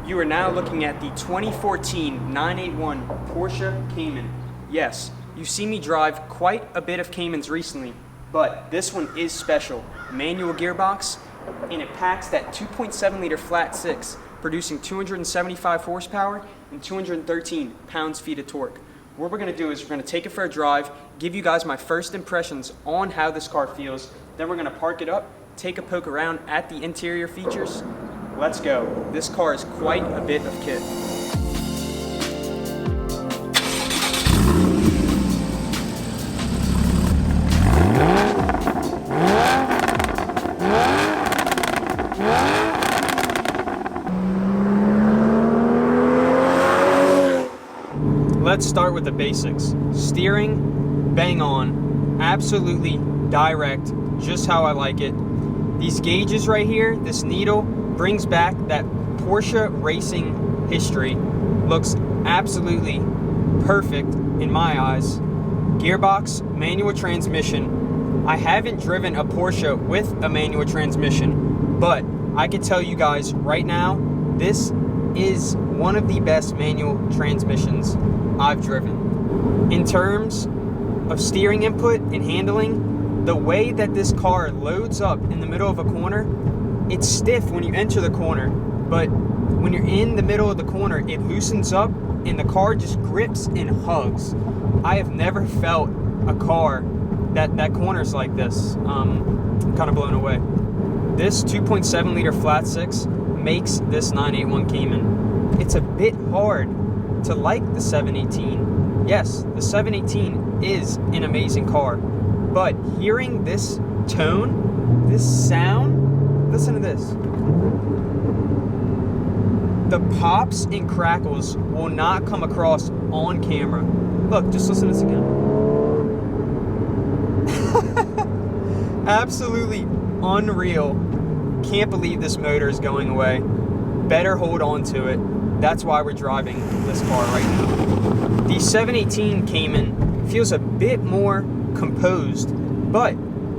You are now looking at the 2014 981 Porsche Cayman. Yes, you've seen me drive quite a bit of Caymans recently, but this one is special. Manual gearbox, and it packs that 2.7 liter flat six, producing 275 horsepower and 213 pounds-feet of torque. What we're going to do is we're going to take it for a drive, give you guys my first impressions on how this car feels, then we're going to park it up, take a poke around at the interior features. Let's go. This car is quite a bit of kit. Let's start with the basics. Steering, bang on, absolutely direct, just how I like it. These gauges right here, this needle, brings back that Porsche racing history. Looks absolutely perfect in my eyes. Gearbox, manual transmission. I haven't driven a Porsche with a manual transmission, but I can tell you guys right now, this is one of the best manual transmissions I've driven. In terms of steering input and handling, the way that this car loads up in the middle of a corner, it's stiff when you enter the corner, but when you're in the middle of the corner, it loosens up and the car just grips and hugs. I have never felt a car that corners like this. I'm kind of blown away. This 2.7 liter flat six makes this 981 Cayman. It's a bit hard to like the 718. Yes, the 718 is an amazing car, but hearing this tone, this sound, listen to this. The pops and crackles will not come across on camera. Look, just listen to this again. Absolutely unreal. Can't believe this motor is going away. Better hold on to it. That's why we're driving this car right now. The 718 Cayman feels a bit more composed, but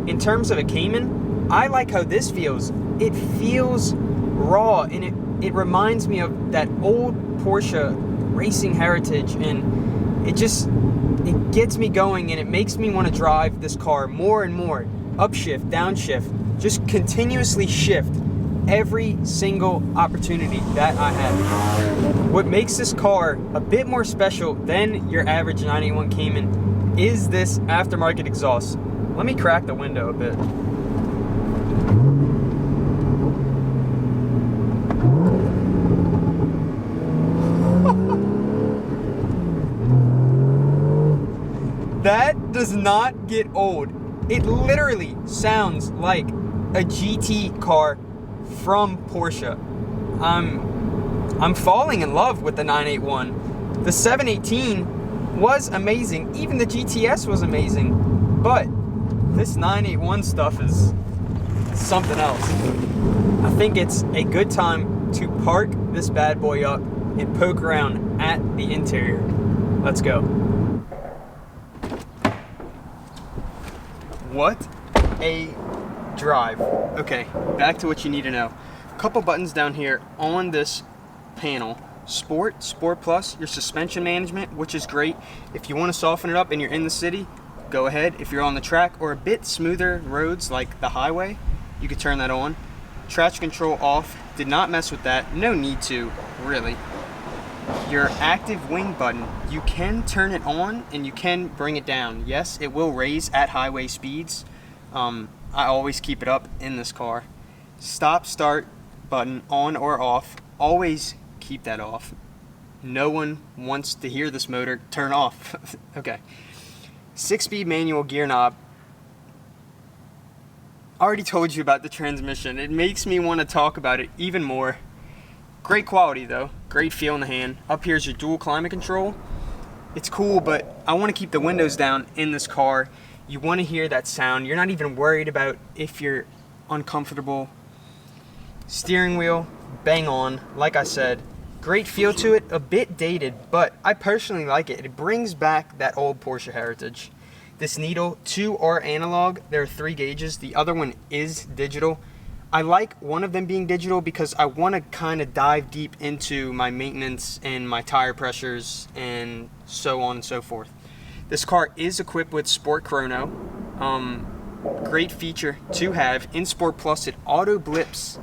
in terms of a Cayman, I like how this feels. It feels raw, and it reminds me of that old Porsche racing heritage, and it gets me going, and it makes me want to drive this car more and more. Upshift, downshift, just continuously shift every single opportunity that I have. What makes this car a bit more special than your average 981 Cayman is this aftermarket exhaust. Let me crack the window a bit. That does not get old. It literally sounds like a GT car from Porsche. I'm falling in love with the 981. The 718 was amazing. Even the GTS was amazing. But this 981 stuff is something else. I think it's a good time to park this bad boy up and poke around at the interior. Let's go. What a drive. Okay, back to what you need to know. A couple buttons down here on this panel. Sport, Sport Plus, your suspension management, which is great. If you want to soften it up and you're in the city, go ahead. If you're on the track or a bit smoother roads like the highway, you could turn that on. Traction control off. Did not mess with that. No need to, really. Your active wing button, you can turn it on and you can bring it down. Yes, it will raise at highway speeds. I always keep it up in this car. Stop start button, on or off. Always keep that off. No one wants to hear this motor turn off. Okay. 6-speed manual gear knob. I already told you about the transmission. It makes me want to talk about it even more. Great quality though. Great feel in the hand. Up here's your dual climate control. It's cool, but I want to keep the windows down in this car. You want to hear that sound. You're not even worried about if you're uncomfortable. Steering wheel, bang on, like I said. Great feel to it, a bit dated, but I personally like it. It brings back that old Porsche heritage. This needle, 2 are analog. There are 3 gauges. The other one is digital. I like one of them being digital because I want to kind of dive deep into my maintenance and my tire pressures and so on and so forth. This car is equipped with Sport Chrono. Great feature to have. In Sport Plus, it auto blips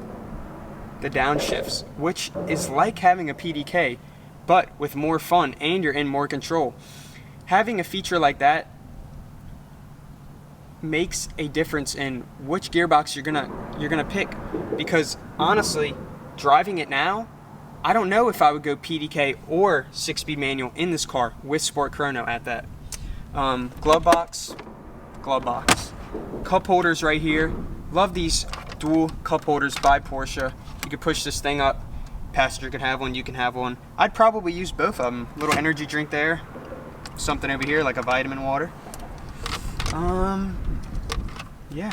the downshifts, which is like having a PDK, but with more fun, and you're in more control. Having a feature like that makes a difference in which gearbox you're gonna pick, because honestly, driving it now, I don't know if I would go PDK or 6-speed manual in this car with Sport Chrono at that. Glove box, cup holders right here. Love these dual cup holders by Porsche. You could push this thing up, passenger can have one, you can have one. I'd probably use both of them. Little energy drink there, something over here like a vitamin water. Yeah,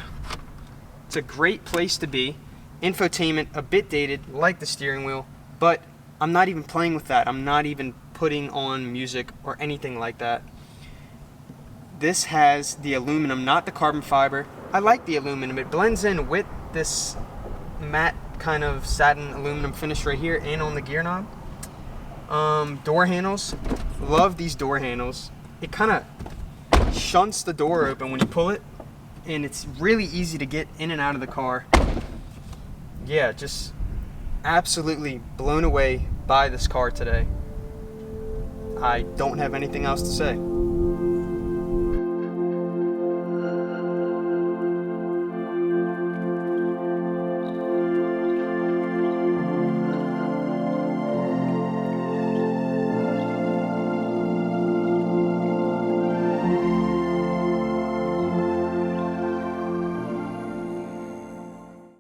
it's a great place to be. Infotainment, a bit dated, like the steering wheel, but I'm not even playing with that. I'm not even putting on music or anything like that. This has the aluminum, not the carbon fiber. I like the aluminum. It blends in with this matte kind of satin aluminum finish right here and on the gear knob. Door handles, love these door handles. It kind of shunts the door open when you pull it, and it's really easy to get in and out of the car. Yeah, just absolutely blown away by this car today. I don't have anything else to say.